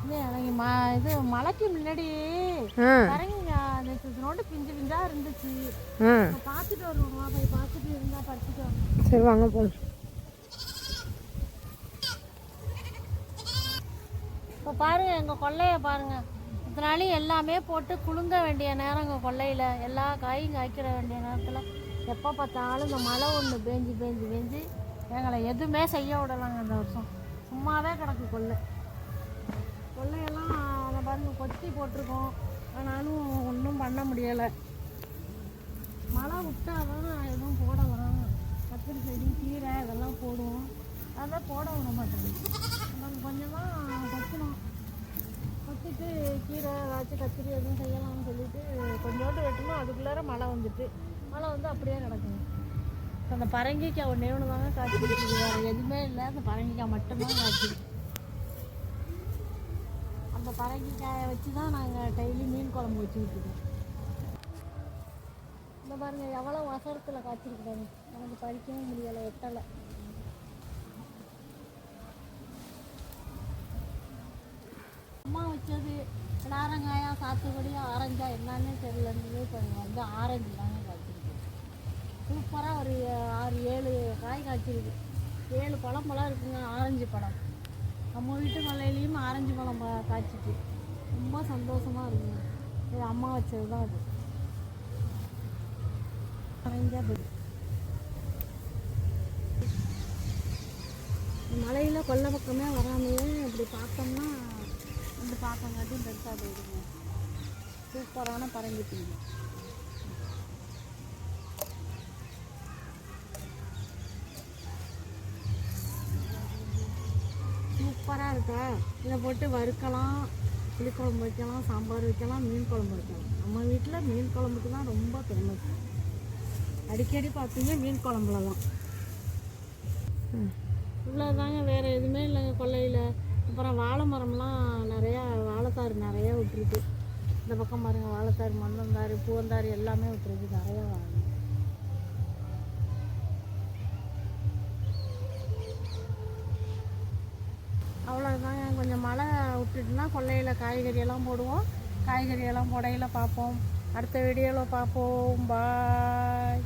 இது மழைக்கு முன்னாடி பரங்கிங்க நேற்று பிஞ்சு பிஞ்சா இருந்துச்சு. பார்த்துட்டு வருவோம், போய் பார்த்துட்டு இருந்தா பறிச்சுட்டு வரணும். சரி வாங்க போகணும். இப்போ பாருங்க எங்கள் கொள்ளையை பாருங்க. இதனாலையும் எல்லாமே போட்டு குலுங்க வேண்டிய நேரம் எங்கள் கொள்ளையில் எல்லா காயும் காய்க்கிற வேண்டிய நேரத்தில் எப்போ பார்த்தாலும் இந்த மழை ஒன்று பேஞ்சு எங்களை எதுவுமே செய்ய விடலாங்க. இந்த வருஷம் சும்மாவே கிடக்கு கொள்ளையெல்லாம் அதை பாருங்க கொத்தி போட்டிருக்கோம். ஆனாலும் ஒன்றும் பண்ண முடியலை. மழை விட்டால் தான் எதுவும் போடலாம். கத்திரி செடி கீரை இதெல்லாம் போடுவோம். அதெல்லாம் போட விட மாட்டேங்குது. நம்ம கொஞ்சமாக கொத்தணும். கொத்திட்டு கீரை ஏதாச்சும் கத்திரி எதுவும் செய்யலாம்னு சொல்லிட்டு கொஞ்சோண்டு வெட்டணும். அதுக்குள்ளார மழை வந்துட்டு மழை வந்து அப்படியே கிடக்குங்க. அந்த பரங்கிக்காய் ஒன்றே ஒன்று தாங்க காய்ச்சிருக்கு. வேறு எதுவுமே இல்லை, அந்த பரங்கிக்காய் மட்டும்தான் காய்ச்சிருக்கு. அந்த பரங்கிக்காயை வச்சு தான் நாங்கள் டெய்லி மீன் குழம்பு வச்சுக்கிட்டு இருக்கோம். இந்த பாருங்கள் எவ்வளோ வசரத்தில் காய்ச்சிருக்குறாங்க. எனக்கு பறிக்கவும் முடியலை, வெட்டலை. அம்மா வச்சது நாரங்காயா சாத்துக்குடியா ஆரஞ்சா என்னன்னு தெரியலன்னு இப்போ வந்து ஆரஞ்சு தாங்க காய்ச்சிருக்கு. சூப்பராக ஒரு 6-7 காய் காய்ச்சிருக்கு. 7 பழம் இருக்குங்க. ஆரஞ்சு பழம் நம்ம வீட்டு கொள்ளையிலையும் ஆரஞ்சு பழம் காய்ச்சிட்டு ரொம்ப சந்தோஷமாக இருக்குங்க. இது அம்மா வச்சது தான். அது மழையில் கொல்லை பக்கமே வராமையே இப்படி பார்த்தோம்னா வந்து பார்க்கங்காட்டியும் பெருசாக போயிடுங்க. சூப்பரான பரங்கிட்டீங்க. சூப்பராக இருக்கா. இதை போட்டு வறுக்கலாம், புளிக்குழம்பு வைக்கலாம், சாம்பார் வைக்கலாம், மீன் குழம்பு வைக்கலாம். நம்ம வீட்டில் மீன் குழம்புக்கு தான் ரொம்ப ஃபேமஸ். அடிக்கடி பார்த்தீங்க மீன் குழம்புல தான் இவ்வளோதாங்க. வேறு எதுவுமே இல்லைங்க கொள்ளையில். அப்புறம் வாழை மரம்லாம் நிறையா, வாழைத்தாறு நிறையா விட்டுருக்கு. இந்த பக்கம் பாருங்கள், வாழைத்தாறு, மண்ணந்தாறு, பூவந்தாறு எல்லாமே விட்டுருக்கு. நிறையா வாழை. அவ்வளோதாங்க. கொஞ்சம் மழை விட்டுட்டுனா கொள்ளையில் காய்கறியெல்லாம் போடுவோம். காய்கறியெல்லாம் போடையில் பார்ப்போம். அடுத்த வீடியோவில் பார்ப்போம். பாய்.